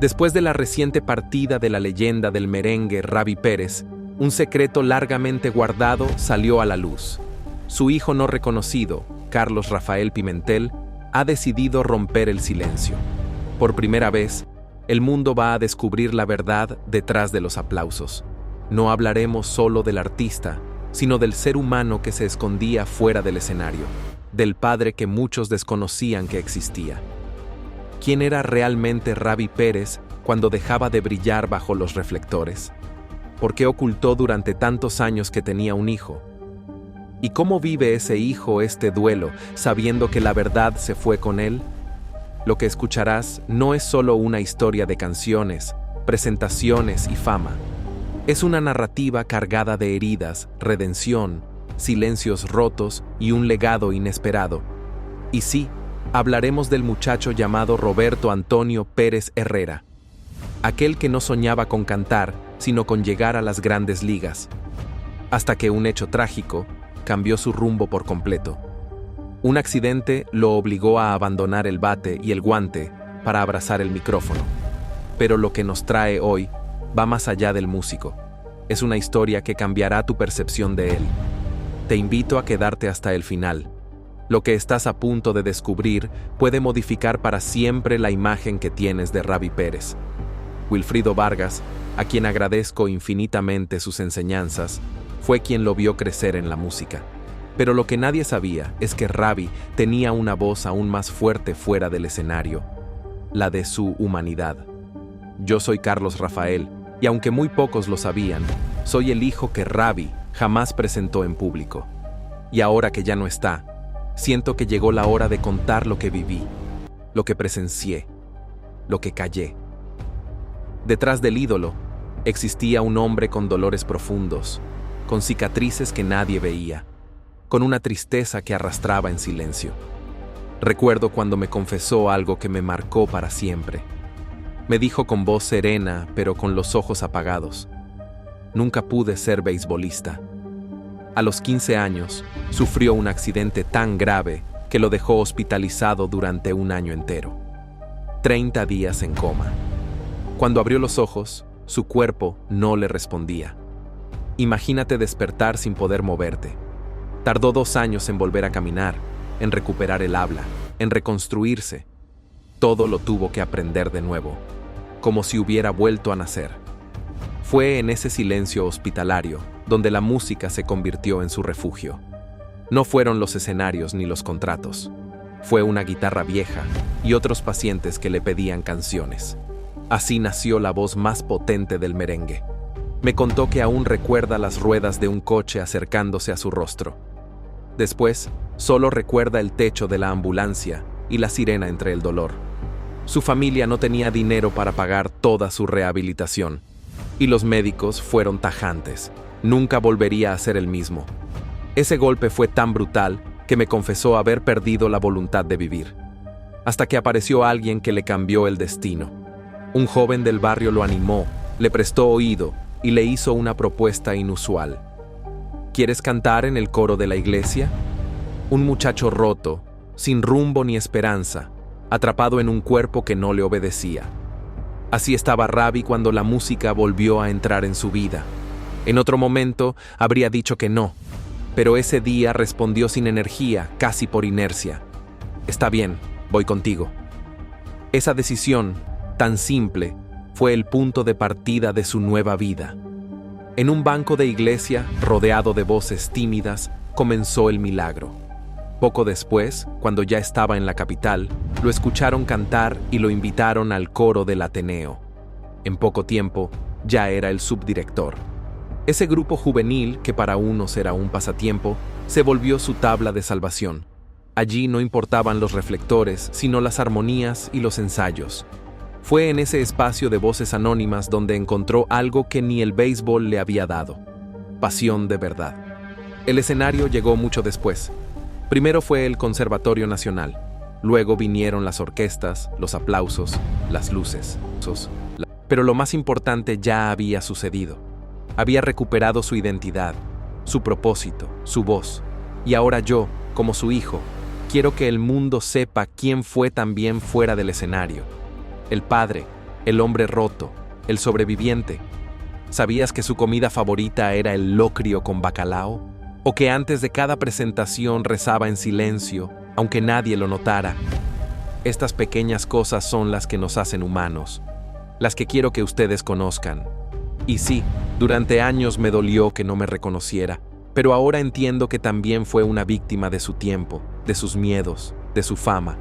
Después de la reciente partida de la leyenda del merengue Rabby Pérez, un secreto largamente guardado salió a la luz. Su hijo no reconocido, Carlos Rafael Pimentel, ha decidido romper el silencio. Por primera vez, el mundo va a descubrir la verdad detrás de los aplausos. No hablaremos solo del artista, sino del ser humano que se escondía fuera del escenario, del padre que muchos desconocían que existía. ¿Quién era realmente Rabby Pérez cuando dejaba de brillar bajo los reflectores? ¿Por qué ocultó durante tantos años que tenía un hijo? ¿Y cómo vive ese hijo este duelo, sabiendo que la verdad se fue con él? Lo que escucharás no es solo una historia de canciones, presentaciones y fama. Es una narrativa cargada de heridas, redención, silencios rotos y un legado inesperado. Y sí, hablaremos del muchacho llamado Roberto Antonio Pérez Herrera. Aquel que no soñaba con cantar, sino con llegar a las grandes ligas. Hasta que un hecho trágico cambió su rumbo por completo. Un accidente lo obligó a abandonar el bate y el guante para abrazar el micrófono. Pero lo que nos trae hoy va más allá del músico. Es una historia que cambiará tu percepción de él. Te invito a quedarte hasta el final. Lo que estás a punto de descubrir puede modificar para siempre la imagen que tienes de Rabby Pérez. Wilfrido Vargas, a quien agradezco infinitamente sus enseñanzas, fue quien lo vio crecer en la música. Pero lo que nadie sabía es que Rabby tenía una voz aún más fuerte fuera del escenario, la de su humanidad. Yo soy Carlos Rafael, y aunque muy pocos lo sabían, soy el hijo que Rabby jamás presentó en público. Y ahora que ya no está, siento que llegó la hora de contar lo que viví, lo que presencié, lo que callé. Detrás del ídolo, existía un hombre con dolores profundos, con cicatrices que nadie veía, con una tristeza que arrastraba en silencio. Recuerdo cuando me confesó algo que me marcó para siempre. Me dijo con voz serena, pero con los ojos apagados: nunca pude ser beisbolista. A los 15 años, sufrió un accidente tan grave que lo dejó hospitalizado durante un año entero. 30 días en coma. Cuando abrió los ojos, su cuerpo no le respondía. Imagínate despertar sin poder moverte. Tardó 2 años en volver a caminar, en recuperar el habla, en reconstruirse. Todo lo tuvo que aprender de nuevo, como si hubiera vuelto a nacer. Fue en ese silencio hospitalario donde la música se convirtió en su refugio. No fueron los escenarios ni los contratos. Fue una guitarra vieja y otros pacientes que le pedían canciones. Así nació la voz más potente del merengue. Me contó que aún recuerda las ruedas de un coche acercándose a su rostro. Después, solo recuerda el techo de la ambulancia y la sirena entre el dolor. Su familia no tenía dinero para pagar toda su rehabilitación, y los médicos fueron tajantes. Nunca volvería a ser el mismo. Ese golpe fue tan brutal que me confesó haber perdido la voluntad de vivir. Hasta que apareció alguien que le cambió el destino. Un joven del barrio lo animó, le prestó oído y le hizo una propuesta inusual. ¿Quieres cantar en el coro de la iglesia? Un muchacho roto, sin rumbo ni esperanza, atrapado en un cuerpo que no le obedecía. Así estaba Rabby cuando la música volvió a entrar en su vida. En otro momento habría dicho que no, pero ese día respondió sin energía, casi por inercia. Está bien, voy contigo. Esa decisión, tan simple, fue el punto de partida de su nueva vida. En un banco de iglesia, rodeado de voces tímidas, comenzó el milagro. Poco después, cuando ya estaba en la capital, lo escucharon cantar y lo invitaron al coro del Ateneo. En poco tiempo, ya era el subdirector. Ese grupo juvenil, que para unos era un pasatiempo, se volvió su tabla de salvación. Allí no importaban los reflectores, sino las armonías y los ensayos. Fue en ese espacio de voces anónimas donde encontró algo que ni el béisbol le había dado: pasión de verdad. El escenario llegó mucho después. Primero fue el Conservatorio Nacional, luego vinieron las orquestas, los aplausos, las luces. Pero lo más importante ya había sucedido. Había recuperado su identidad, su propósito, su voz. Y ahora yo, como su hijo, quiero que el mundo sepa quién fue también fuera del escenario. El padre, el hombre roto, el sobreviviente. ¿Sabías que su comida favorita era el locrio con bacalao? ¿O que antes de cada presentación rezaba en silencio, aunque nadie lo notara? Estas pequeñas cosas son las que nos hacen humanos, las que quiero que ustedes conozcan. Y sí, durante años me dolió que no me reconociera, pero ahora entiendo que también fue una víctima de su tiempo, de sus miedos, de su fama.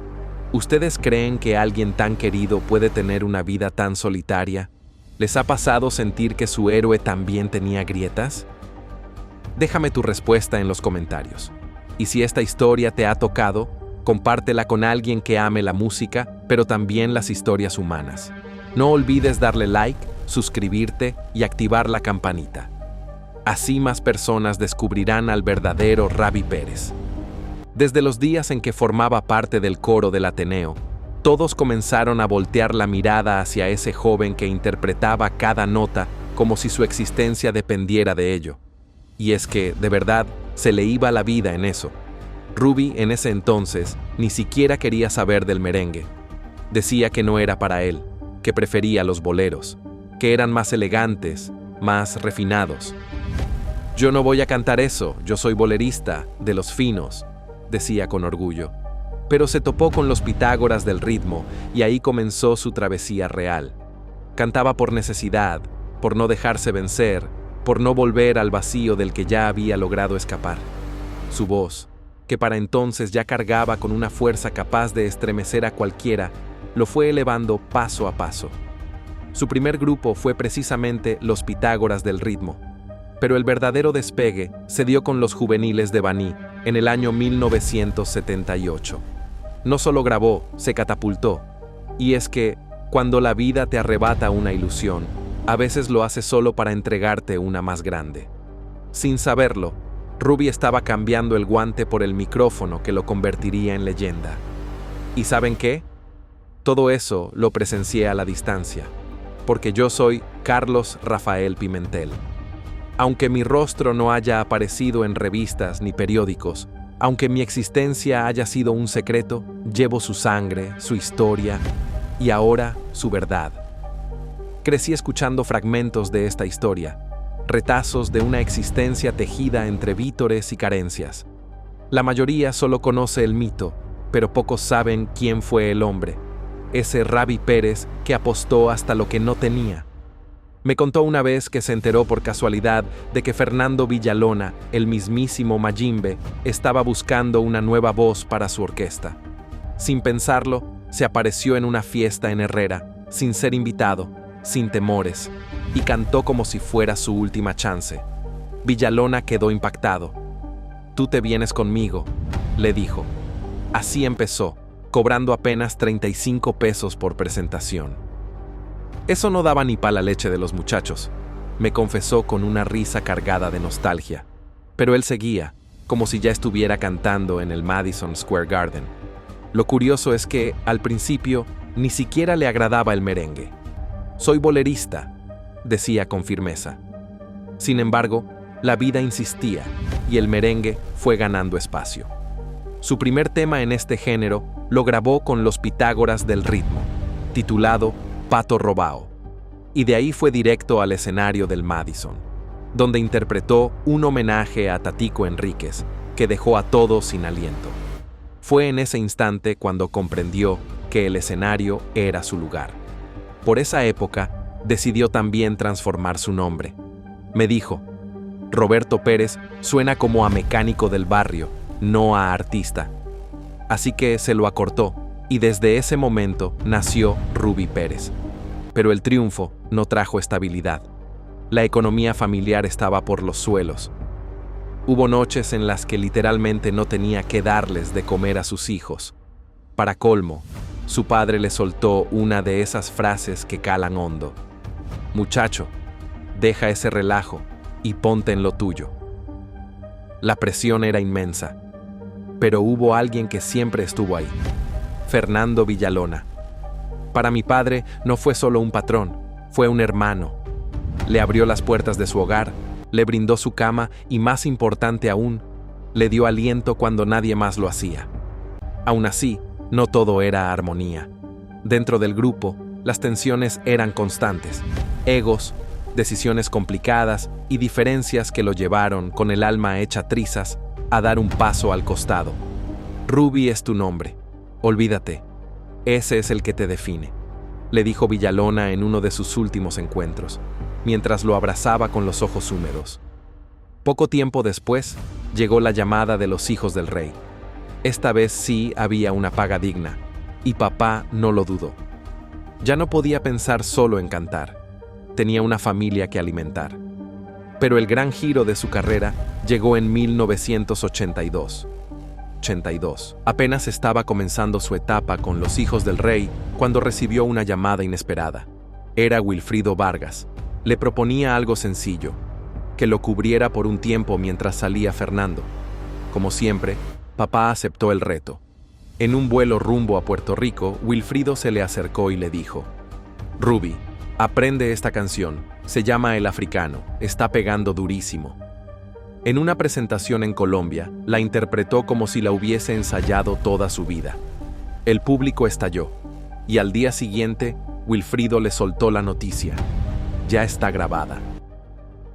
¿Ustedes creen que alguien tan querido puede tener una vida tan solitaria? ¿Les ha pasado sentir que su héroe también tenía grietas? Déjame tu respuesta en los comentarios. Y si esta historia te ha tocado, compártela con alguien que ame la música, pero también las historias humanas. No olvides darle like, suscribirte y activar la campanita. Así más personas descubrirán al verdadero Ravi Pérez. Desde los días en que formaba parte del coro del Ateneo, todos comenzaron a voltear la mirada hacia ese joven que interpretaba cada nota como si su existencia dependiera de ello. Y es que, de verdad, se le iba la vida en eso. Ruby, en ese entonces, ni siquiera quería saber del merengue. Decía que no era para él, que prefería los boleros, que eran más elegantes, más refinados. «Yo no voy a cantar eso, yo soy bolerista, de los finos», decía con orgullo. Pero se topó con los Pitágoras del ritmo y ahí comenzó su travesía real. Cantaba por necesidad, por no dejarse vencer, por no volver al vacío del que ya había logrado escapar. Su voz, que para entonces ya cargaba con una fuerza capaz de estremecer a cualquiera, lo fue elevando paso a paso. Su primer grupo fue precisamente los Pitágoras del ritmo, pero el verdadero despegue se dio con los juveniles de Baní en el año 1978. No solo grabó, se catapultó. Y es que, cuando la vida te arrebata una ilusión, a veces lo hace solo para entregarte una más grande. Sin saberlo, Ruby estaba cambiando el guante por el micrófono que lo convertiría en leyenda. ¿Y saben qué? Todo eso lo presencié a la distancia, porque yo soy Carlos Rafael Pimentel. Aunque mi rostro no haya aparecido en revistas ni periódicos, aunque mi existencia haya sido un secreto, llevo su sangre, su historia y ahora su verdad. Crecí escuchando fragmentos de esta historia, retazos de una existencia tejida entre vítores y carencias. La mayoría solo conoce el mito, pero pocos saben quién fue el hombre, ese Ravi Pérez que apostó hasta lo que no tenía. Me contó una vez que se enteró por casualidad de que Fernando Villalona, el mismísimo Mayimbe, estaba buscando una nueva voz para su orquesta. Sin pensarlo, se apareció en una fiesta en Herrera, sin ser invitado, sin temores, y cantó como si fuera su última chance. Villalona quedó impactado. «Tú te vienes conmigo», le dijo. Así empezó, cobrando apenas 35 pesos por presentación. Eso no daba ni pa' la leche de los muchachos, me confesó con una risa cargada de nostalgia. Pero él seguía, como si ya estuviera cantando en el Madison Square Garden. Lo curioso es que, al principio, ni siquiera le agradaba el merengue. «Soy bolerista», decía con firmeza. Sin embargo, la vida insistía, y el merengue fue ganando espacio. Su primer tema en este género lo grabó con los Pitágoras del ritmo, titulado Pato Robao, y de ahí fue directo al escenario del Madison, donde interpretó un homenaje a Tatico Enríquez, que dejó a todos sin aliento. Fue en ese instante cuando comprendió que el escenario era su lugar. Por esa época, decidió también transformar su nombre. Me dijo, Roberto Pérez suena como a mecánico del barrio, no a artista. Así que se lo acortó, y desde ese momento nació Ruby Pérez. Pero el triunfo no trajo estabilidad. La economía familiar estaba por los suelos. Hubo noches en las que literalmente no tenía que darles de comer a sus hijos. Para colmo, su padre le soltó una de esas frases que calan hondo. «Muchacho, deja ese relajo y ponte en lo tuyo». La presión era inmensa, pero hubo alguien que siempre estuvo ahí. Fernando Villalona. Para mi padre no fue solo un patrón, fue un hermano. Le abrió las puertas de su hogar, le brindó su cama y, más importante aún, le dio aliento cuando nadie más lo hacía. Aún así, no todo era armonía. Dentro del grupo, Las tensiones eran constantes. Egos, decisiones complicadas y diferencias que lo llevaron, con el alma hecha trizas, a dar un paso al costado. Ruby es tu nombre. Olvídate. Ese es el que te define, le dijo Villalona en uno de sus últimos encuentros, mientras lo abrazaba con los ojos húmedos. Poco tiempo después, llegó la llamada de los hijos del rey. Esta vez sí había una paga digna, y papá no lo dudó. Ya no podía pensar solo en cantar. Tenía una familia que alimentar. Pero el gran giro de su carrera llegó en 1982. Apenas estaba comenzando su etapa con los hijos del rey cuando recibió una llamada inesperada. Era Wilfrido Vargas. Le proponía algo sencillo, que lo cubriera por un tiempo mientras salía Fernando. Como siempre, papá aceptó el reto. En un vuelo rumbo a Puerto Rico, Wilfrido se le acercó y le dijo: Ruby, aprende esta canción, se llama El Africano, está pegando durísimo. En una presentación en Colombia, la interpretó como si la hubiese ensayado toda su vida. El público estalló, y al día siguiente, Wilfrido le soltó la noticia: ya está grabada.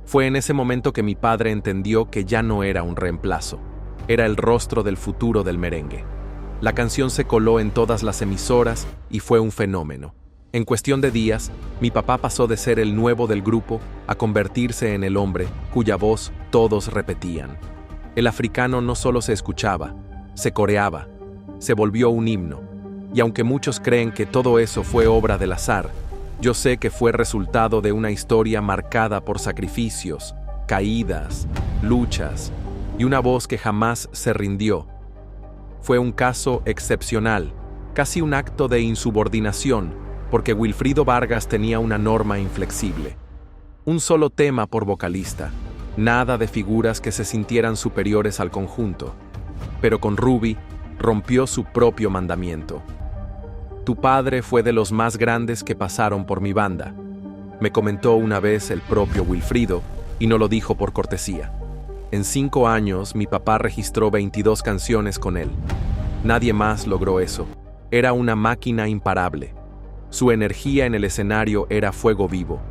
Fue en ese momento que mi padre entendió que ya no era un reemplazo, era el rostro del futuro del merengue. La canción se coló en todas las emisoras y fue un fenómeno. En cuestión de días, mi papá pasó de ser el nuevo del grupo a convertirse en el hombre cuya voz todos repetían. El Africano no solo se escuchaba, se coreaba, se volvió un himno. Y aunque muchos creen que todo eso fue obra del azar, yo sé que fue resultado de una historia marcada por sacrificios, caídas, luchas y una voz que jamás se rindió. Fue un caso excepcional, casi un acto de insubordinación, porque Wilfrido Vargas tenía una norma inflexible. Un solo tema por vocalista, nada de figuras que se sintieran superiores al conjunto. Pero con Ruby rompió su propio mandamiento. Tu padre fue de los más grandes que pasaron por mi banda, me comentó una vez el propio Wilfrido, y no lo dijo por cortesía. En 5 años mi papá registró 22 canciones con él. Nadie más logró eso. Era una máquina imparable. Su energía en el escenario era fuego vivo.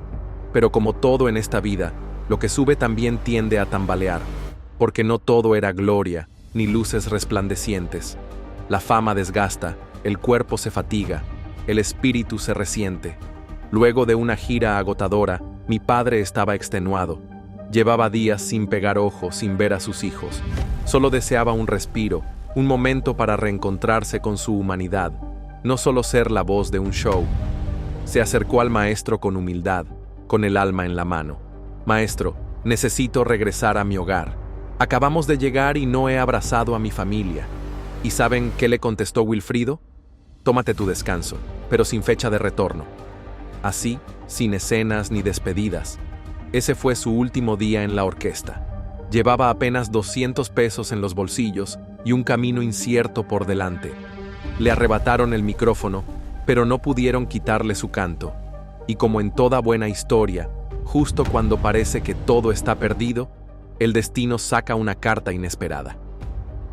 Pero como todo en esta vida, lo que sube también tiende a tambalear, porque no todo era gloria, ni luces resplandecientes. La fama desgasta, el cuerpo se fatiga, el espíritu se resiente. Luego de una gira agotadora, mi padre estaba extenuado. Llevaba días sin pegar ojo, sin ver a sus hijos. Solo deseaba un respiro, un momento para reencontrarse con su humanidad, no solo ser la voz de un show. Se acercó al maestro con humildad, con el alma en la mano. Maestro, necesito regresar a mi hogar. Acabamos de llegar y no he abrazado a mi familia. ¿Y saben qué le contestó Wilfrido? Tómate tu descanso, pero sin fecha de retorno. Así, sin escenas ni despedidas. Ese fue su último día en la orquesta. Llevaba apenas 200 pesos en los bolsillos y un camino incierto por delante. Le arrebataron el micrófono, pero no pudieron quitarle su canto. Y como en toda buena historia, justo cuando parece que todo está perdido, el destino saca una carta inesperada.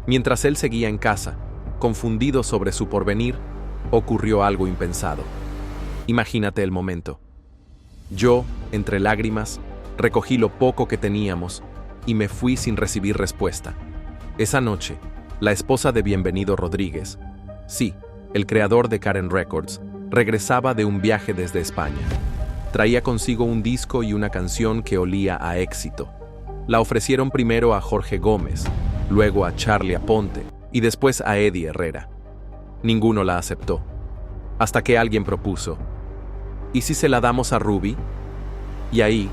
Mientras él seguía en casa, confundido sobre su porvenir, ocurrió algo impensado. Imagínate el momento. Yo, entre lágrimas, recogí lo poco que teníamos y me fui sin recibir respuesta. Esa noche, la esposa de Bienvenido Rodríguez, sí, el creador de Karen Records, regresaba de un viaje desde España. Traía consigo un disco y una canción que olía a éxito. La ofrecieron primero a Jorge Gómez, luego a Charly Aponte y después a Eddie Herrera. Ninguno la aceptó, hasta que alguien propuso: ¿y si se la damos a Ruby? Y ahí,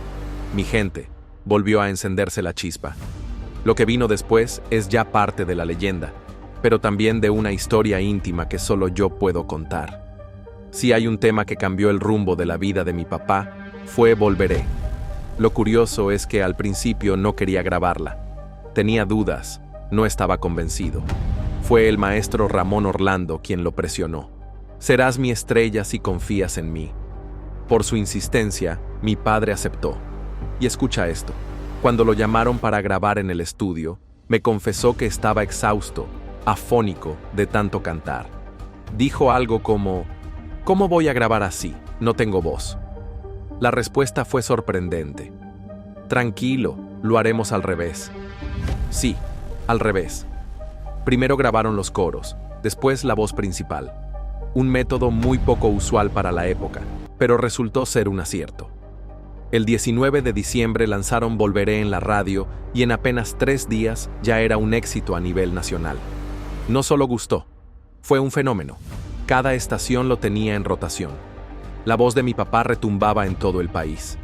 mi gente, volvió a encenderse la chispa. Lo que vino después es ya parte de la leyenda, pero también de una historia íntima que solo yo puedo contar. Si hay un tema que cambió el rumbo de la vida de mi papá, fue Volveré. Lo curioso es que al principio no quería grabarla. Tenía dudas, no estaba convencido. Fue el maestro Ramón Orlando quien lo presionó. Serás mi estrella si confías en mí. Por su insistencia, mi padre aceptó. Y escucha esto. Cuando lo llamaron para grabar en el estudio, me confesó que estaba exhausto, afónico de tanto cantar. Dijo algo como: ¿Cómo voy a grabar así? No tengo voz. La respuesta fue sorprendente. Tranquilo, lo haremos al revés. Sí, al revés. Primero grabaron los coros, después la voz principal. Un método muy poco usual para la época, pero resultó ser un acierto. El 19 de diciembre lanzaron Volveré en la radio y en apenas 3 días ya era un éxito a nivel nacional. No solo gustó, fue un fenómeno. Cada estación lo tenía en rotación. La voz de mi papá retumbaba en todo el país.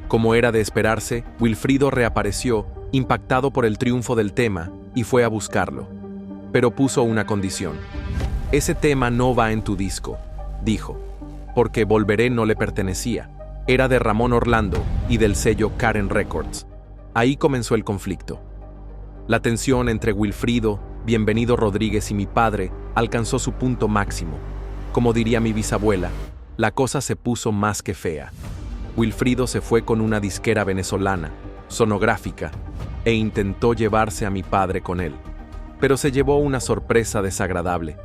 Como era de esperarse, Wilfrido reapareció, impactado por el triunfo del tema, y fue a buscarlo. Pero puso una condición. Ese tema no va en tu disco, dijo, porque Volveré no le pertenecía. Era de Ramón Orlando y del sello Karen Records. Ahí comenzó el conflicto. La tensión entre Wilfrido, Bienvenido Rodríguez y mi padre alcanzó su punto máximo. Como diría mi bisabuela, la cosa se puso más que fea. Wilfrido se fue con una disquera venezolana, sonográfica, e intentó llevarse a mi padre con él. Pero se llevó una sorpresa desagradable.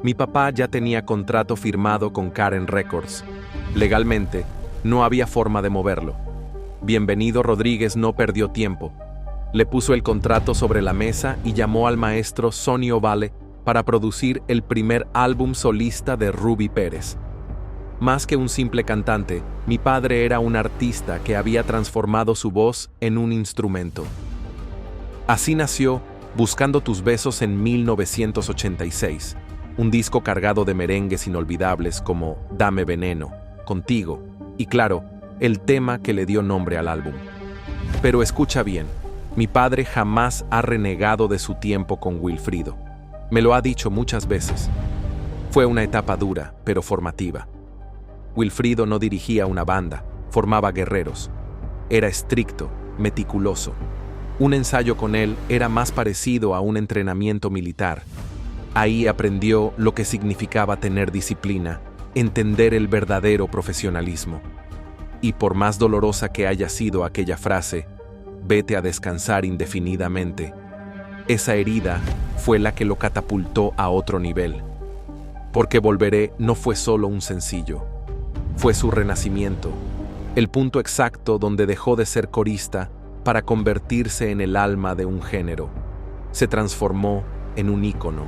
Mi papá ya tenía contrato firmado con Karen Records. Legalmente, no había forma de moverlo. Bienvenido Rodríguez no perdió tiempo. Le puso el contrato sobre la mesa y llamó al maestro Sonny Ovale para producir el primer álbum solista de Ruby Pérez. Más que un simple cantante, mi padre era un artista que había transformado su voz en un instrumento. Así nació Buscando tus besos en 1986, un disco cargado de merengues inolvidables como Dame veneno, Contigo, y claro, el tema que le dio nombre al álbum. Pero escucha bien, mi padre jamás ha renegado de su tiempo con Wilfrido. Me lo ha dicho muchas veces. Fue una etapa dura, pero formativa. Wilfrido no dirigía una banda, formaba guerreros. Era estricto, meticuloso. Un ensayo con él era más parecido a un entrenamiento militar. Ahí aprendió lo que significaba tener disciplina, entender el verdadero profesionalismo. Y por más dolorosa que haya sido aquella frase, vete a descansar indefinidamente, esa herida fue la que lo catapultó a otro nivel. Porque Volveré no fue solo un sencillo, fue su renacimiento, el punto exacto donde dejó de ser corista para convertirse en el alma de un género. Se transformó en un ícono.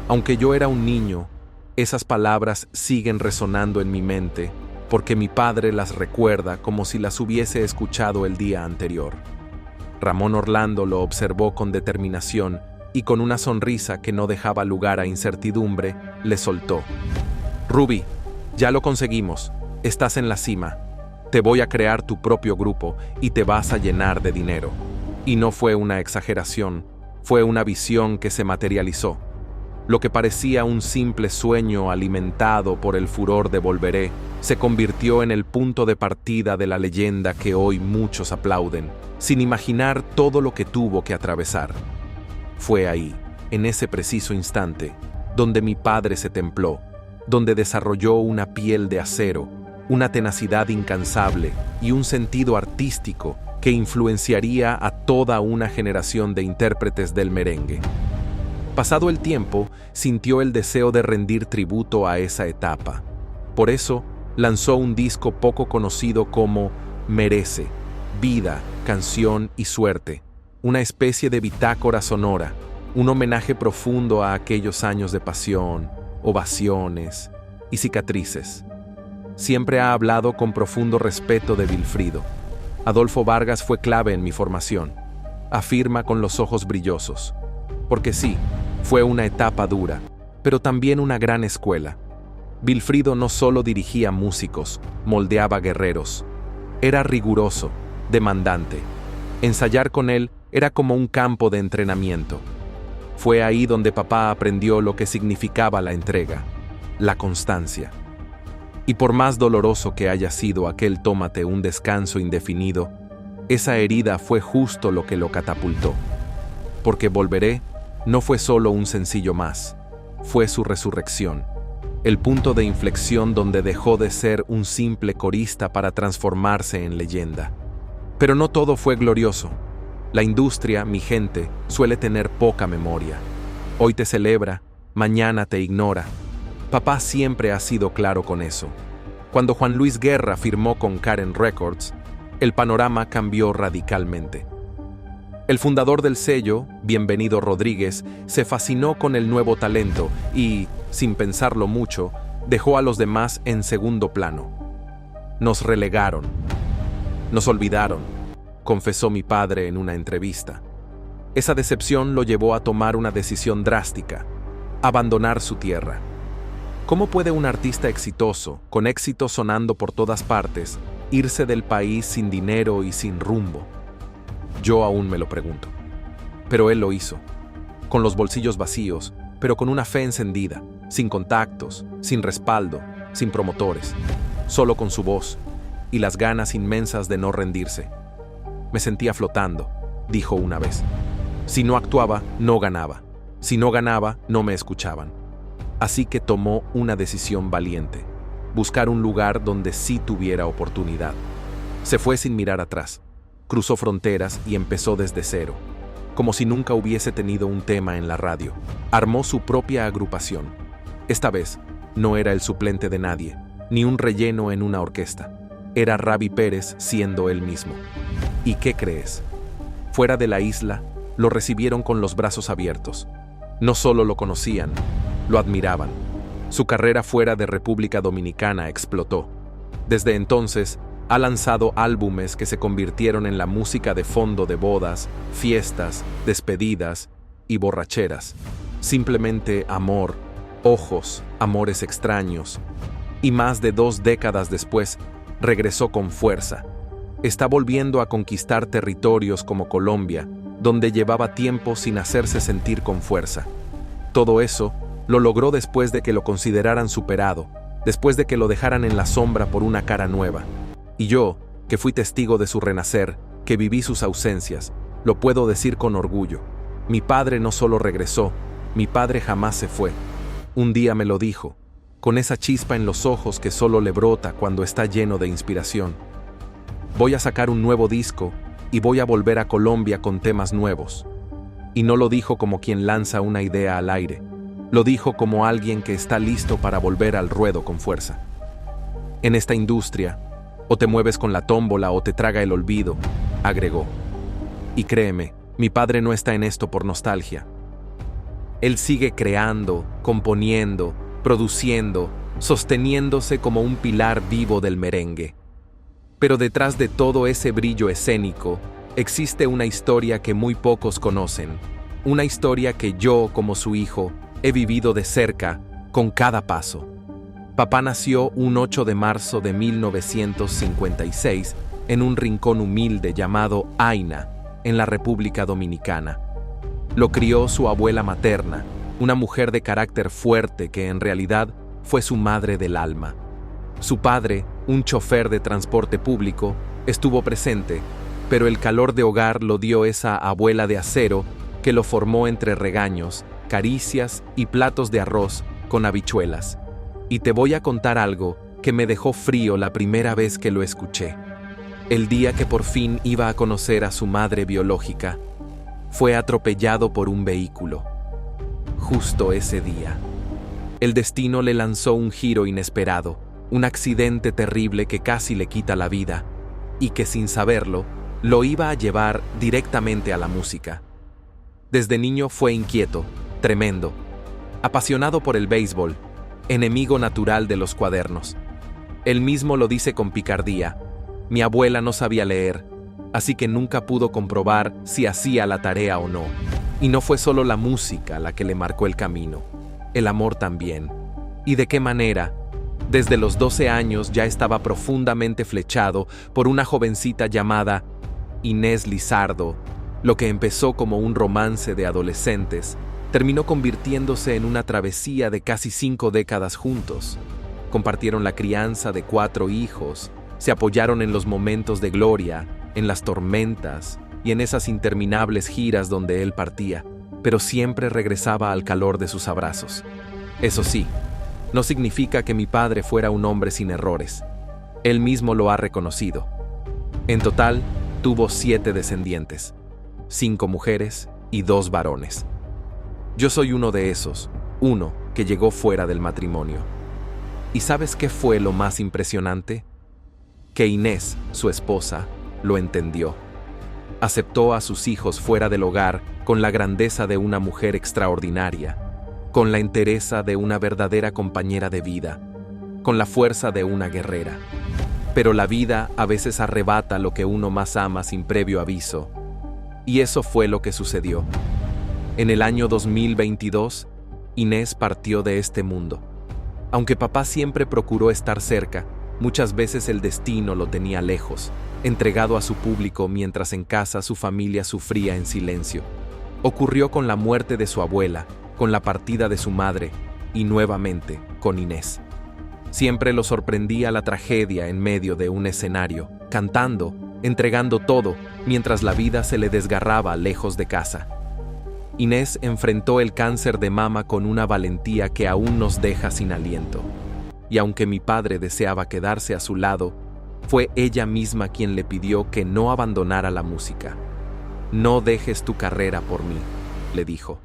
Aunque yo era un niño, esas palabras siguen resonando en mi mente porque mi padre las recuerda como si las hubiese escuchado el día anterior. Ramón Orlando lo observó con determinación y con una sonrisa que no dejaba lugar a incertidumbre, le soltó. Ruby, ya lo conseguimos, estás en la cima. Te voy a crear tu propio grupo y te vas a llenar de dinero. Y no fue una exageración, fue una visión que se materializó. Lo que parecía un simple sueño alimentado por el furor de Volveré se convirtió en el punto de partida de la leyenda que hoy muchos aplauden, sin imaginar todo lo que tuvo que atravesar. Fue ahí, en ese preciso instante, donde mi padre se templó, donde desarrolló una piel de acero, una tenacidad incansable y un sentido artístico que influenciaría a toda una generación de intérpretes del merengue. Pasado el tiempo, sintió el deseo de rendir tributo a esa etapa. Por eso, lanzó un disco poco conocido como Merece, Vida, Canción y Suerte, una especie de bitácora sonora, un homenaje profundo a aquellos años de pasión, ovaciones y cicatrices. Siempre ha hablado con profundo respeto de Wilfrido. Adolfo Vargas fue clave en mi formación, afirma con los ojos brillosos. Porque sí, fue una etapa dura, pero también una gran escuela. Wilfrido no solo dirigía músicos, moldeaba guerreros. Era riguroso, demandante. Ensayar con él era como un campo de entrenamiento. Fue ahí donde papá aprendió lo que significaba la entrega, la constancia. Y por más doloroso que haya sido aquel tómate un descanso indefinido, esa herida fue justo lo que lo catapultó. Porque Volveré no fue solo un sencillo más, fue su resurrección, el punto de inflexión donde dejó de ser un simple corista para transformarse en leyenda. Pero no todo fue glorioso. La industria, mi gente, suele tener poca memoria. Hoy te celebra, mañana te ignora. Papá siempre ha sido claro con eso. Cuando Juan Luis Guerra firmó con Karen Records, el panorama cambió radicalmente. El fundador del sello, Bienvenido Rodríguez, se fascinó con el nuevo talento y, sin pensarlo mucho, dejó a los demás en segundo plano. Nos relegaron. Nos olvidaron, confesó mi padre en una entrevista. Esa decepción lo llevó a tomar una decisión drástica: abandonar su tierra. ¿Cómo puede un artista exitoso, con éxito sonando por todas partes, irse del país sin dinero y sin rumbo? Yo aún me lo pregunto. Pero él lo hizo, con los bolsillos vacíos, pero con una fe encendida, sin contactos, sin respaldo, sin promotores, solo con su voz y las ganas inmensas de no rendirse. Me sentía flotando, dijo una vez. Si no actuaba, no ganaba. Si no ganaba, no me escuchaban. Así que tomó una decisión valiente: buscar un lugar donde sí tuviera oportunidad. Se fue sin mirar atrás, cruzó fronteras y empezó desde cero, como si nunca hubiese tenido un tema en la radio. Armó su propia agrupación. Esta vez, no era el suplente de nadie, ni un relleno en una orquesta. Era Ravi Pérez siendo él mismo. ¿Y qué crees? Fuera de la isla, lo recibieron con los brazos abiertos. No solo lo conocían, lo admiraban. Su carrera fuera de República Dominicana explotó. Desde entonces, ha lanzado álbumes que se convirtieron en la música de fondo de bodas, fiestas, despedidas y borracheras. Simplemente amor, ojos, amores extraños. Y más de 2 décadas después, regresó con fuerza. Está volviendo a conquistar territorios como Colombia, donde llevaba tiempo sin hacerse sentir con fuerza. Todo eso lo logró después de que lo consideraran superado, después de que lo dejaran en la sombra por una cara nueva. Y yo, que fui testigo de su renacer, que viví sus ausencias, lo puedo decir con orgullo. Mi padre no solo regresó, mi padre jamás se fue. Un día me lo dijo, con esa chispa en los ojos que solo le brota cuando está lleno de inspiración. Voy a sacar un nuevo disco y voy a volver a Colombia con temas nuevos. Y no lo dijo como quien lanza una idea al aire. Lo dijo como alguien que está listo para volver al ruedo con fuerza. En esta industria, o te mueves con la tómbola o te traga el olvido, agregó. Y créeme, mi padre no está en esto por nostalgia. Él sigue creando, componiendo, produciendo, sosteniéndose como un pilar vivo del merengue. Pero detrás de todo ese brillo escénico, existe una historia que muy pocos conocen. Una historia que yo, como su hijo, he vivido de cerca, con cada paso. Papá nació un 8 de marzo de 1956 en un rincón humilde llamado Aina, en la República Dominicana. Lo crió su abuela materna, una mujer de carácter fuerte que en realidad fue su madre del alma. Su padre, un chofer de transporte público, estuvo presente, pero el calor de hogar lo dio esa abuela de acero que lo formó entre regaños, caricias y platos de arroz con habichuelas. Y te voy a contar algo que me dejó frío la primera vez que lo escuché. El día que por fin iba a conocer a su madre biológica, fue atropellado por un vehículo. Justo ese día. El destino le lanzó un giro inesperado, un accidente terrible que casi le quita la vida, y que sin saberlo, lo iba a llevar directamente a la música. Desde niño fue inquieto, tremendo, apasionado por el béisbol, enemigo natural de los cuadernos. Él mismo lo dice con picardía: mi abuela no sabía leer, así que nunca pudo comprobar si hacía la tarea o no. Y no fue solo la música la que le marcó el camino, el amor también. ¿Y de qué manera? Desde los 12 años ya estaba profundamente flechado por una jovencita llamada Inés Lizardo. Lo que empezó como un romance de adolescentes terminó convirtiéndose en una travesía de casi 5 décadas juntos. Compartieron la crianza de 4 hijos, se apoyaron en los momentos de gloria, en las tormentas y en esas interminables giras donde él partía, pero siempre regresaba al calor de sus abrazos. Eso sí, no significa que mi padre fuera un hombre sin errores. Él mismo lo ha reconocido. En total, tuvo 7 descendientes, 5 mujeres y 2 varones. Yo soy uno de esos, uno que llegó fuera del matrimonio. ¿Y sabes qué fue lo más impresionante? Que Inés, su esposa, lo entendió. Aceptó a sus hijos fuera del hogar con la grandeza de una mujer extraordinaria, con la entereza de una verdadera compañera de vida, con la fuerza de una guerrera. Pero la vida a veces arrebata lo que uno más ama sin previo aviso. Y eso fue lo que sucedió. En el año 2022, Inés partió de este mundo. Aunque papá siempre procuró estar cerca, muchas veces el destino lo tenía lejos, entregado a su público mientras en casa su familia sufría en silencio. Ocurrió con la muerte de su abuela, con la partida de su madre y nuevamente con Inés. Siempre lo sorprendía la tragedia en medio de un escenario, cantando, entregando todo, mientras la vida se le desgarraba lejos de casa. Inés enfrentó el cáncer de mama con una valentía que aún nos deja sin aliento. Y aunque mi padre deseaba quedarse a su lado, fue ella misma quien le pidió que no abandonara la música. «No dejes tu carrera por mí», le dijo.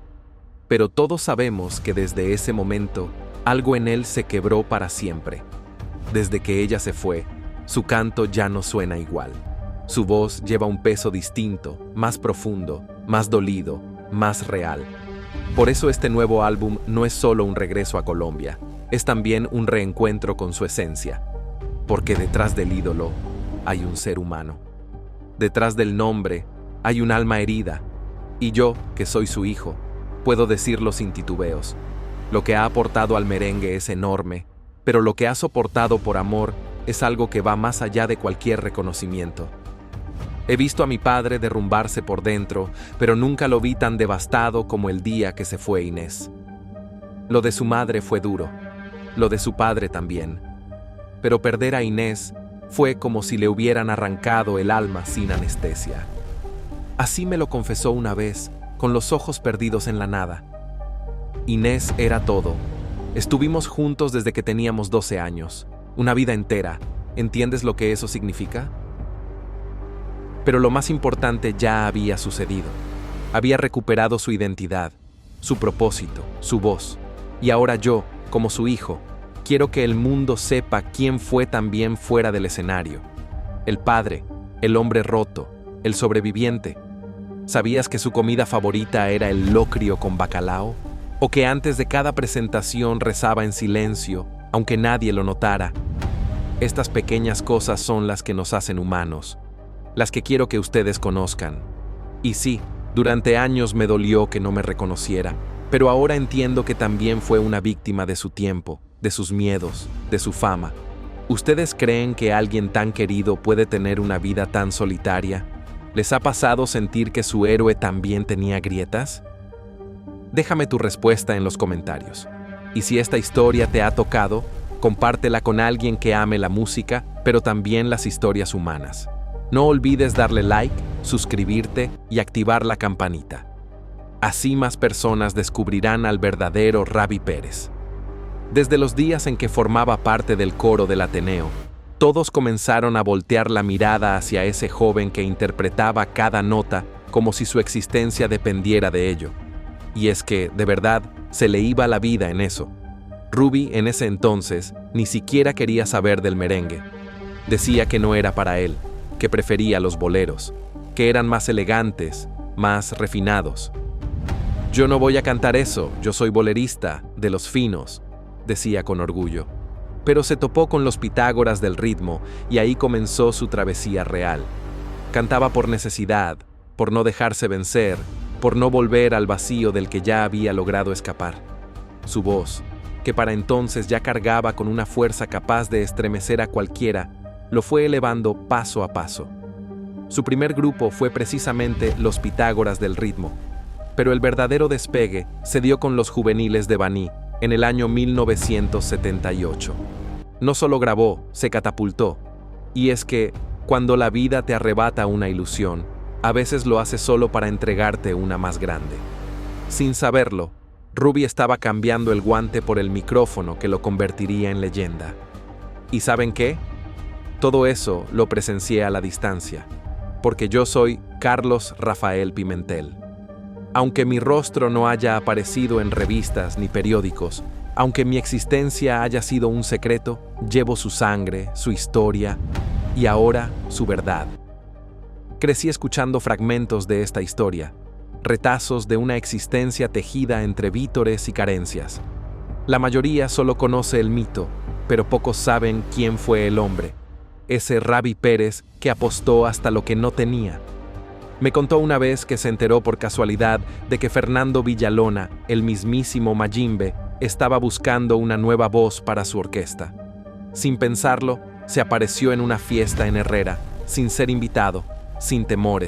Pero todos sabemos que desde ese momento, algo en él se quebró para siempre. Desde que ella se fue, su canto ya no suena igual. Su voz lleva un peso distinto, más profundo, más dolido, más real. Por eso este nuevo álbum no es solo un regreso a Colombia, es también un reencuentro con su esencia. Porque detrás del ídolo hay un ser humano. Detrás del nombre hay un alma herida. Y yo, que soy su hijo, puedo decirlo sin titubeos. Lo que ha aportado al merengue es enorme, pero lo que ha soportado por amor es algo que va más allá de cualquier reconocimiento. He visto a mi padre derrumbarse por dentro, pero nunca lo vi tan devastado como el día que se fue Inés. Lo de su madre fue duro, lo de su padre también. Pero perder a Inés fue como si le hubieran arrancado el alma sin anestesia. Así me lo confesó una vez, con los ojos perdidos en la nada. Inés era todo. Estuvimos juntos desde que teníamos 12 años, una vida entera. ¿Entiendes lo que eso significa? Pero lo más importante ya había sucedido. Había recuperado su identidad, su propósito, su voz. Y ahora yo, como su hijo, quiero que el mundo sepa quién fue también fuera del escenario. El padre, el hombre roto, el sobreviviente. ¿Sabías que su comida favorita era el locrio con bacalao? ¿O que antes de cada presentación rezaba en silencio, aunque nadie lo notara? Estas pequeñas cosas son las que nos hacen humanos, las que quiero que ustedes conozcan. Y sí, durante años me dolió que no me reconociera, pero ahora entiendo que también fue una víctima de su tiempo, de sus miedos, de su fama. ¿Ustedes creen que alguien tan querido puede tener una vida tan solitaria? ¿Les ha pasado sentir que su héroe también tenía grietas? Déjame tu respuesta en los comentarios. Y si esta historia te ha tocado, compártela con alguien que ame la música, pero también las historias humanas. No olvides darle like, suscribirte y activar la campanita. Así más personas descubrirán al verdadero Ravi Pérez. Desde los días en que formaba parte del coro del Ateneo, todos comenzaron a voltear la mirada hacia ese joven que interpretaba cada nota como si su existencia dependiera de ello. Y es que, de verdad, se le iba la vida en eso. Ruby, en ese entonces, ni siquiera quería saber del merengue. Decía que no era para él, que prefería los boleros, que eran más elegantes, más refinados. «Yo no voy a cantar eso, yo soy bolerista, de los finos», decía con orgullo. Pero se topó con los Pitágoras del ritmo y ahí comenzó su travesía real. Cantaba por necesidad, por no dejarse vencer, por no volver al vacío del que ya había logrado escapar. Su voz, que para entonces ya cargaba con una fuerza capaz de estremecer a cualquiera, lo fue elevando paso a paso. Su primer grupo fue precisamente los Pitágoras del ritmo, pero el verdadero despegue se dio con los juveniles de Baní en el año 1978. No solo grabó, se catapultó. Y es que, cuando la vida te arrebata una ilusión, a veces lo hace solo para entregarte una más grande. Sin saberlo, Ruby estaba cambiando el guante por el micrófono que lo convertiría en leyenda. ¿Y saben qué? Todo eso lo presencié a la distancia, porque yo soy Carlos Rafael Pimentel. Aunque mi rostro no haya aparecido en revistas ni periódicos, aunque mi existencia haya sido un secreto, llevo su sangre, su historia y ahora su verdad. Crecí escuchando fragmentos de esta historia, retazos de una existencia tejida entre vítores y carencias. La mayoría solo conoce el mito, pero pocos saben quién fue el hombre, ese Ravi Pérez que apostó hasta lo que no tenía. Me contó una vez que se enteró por casualidad de que Fernando Villalona, el mismísimo Mayimbe, estaba buscando una nueva voz para su orquesta. Sin pensarlo, se apareció en una fiesta en Herrera, sin ser invitado, sin temores.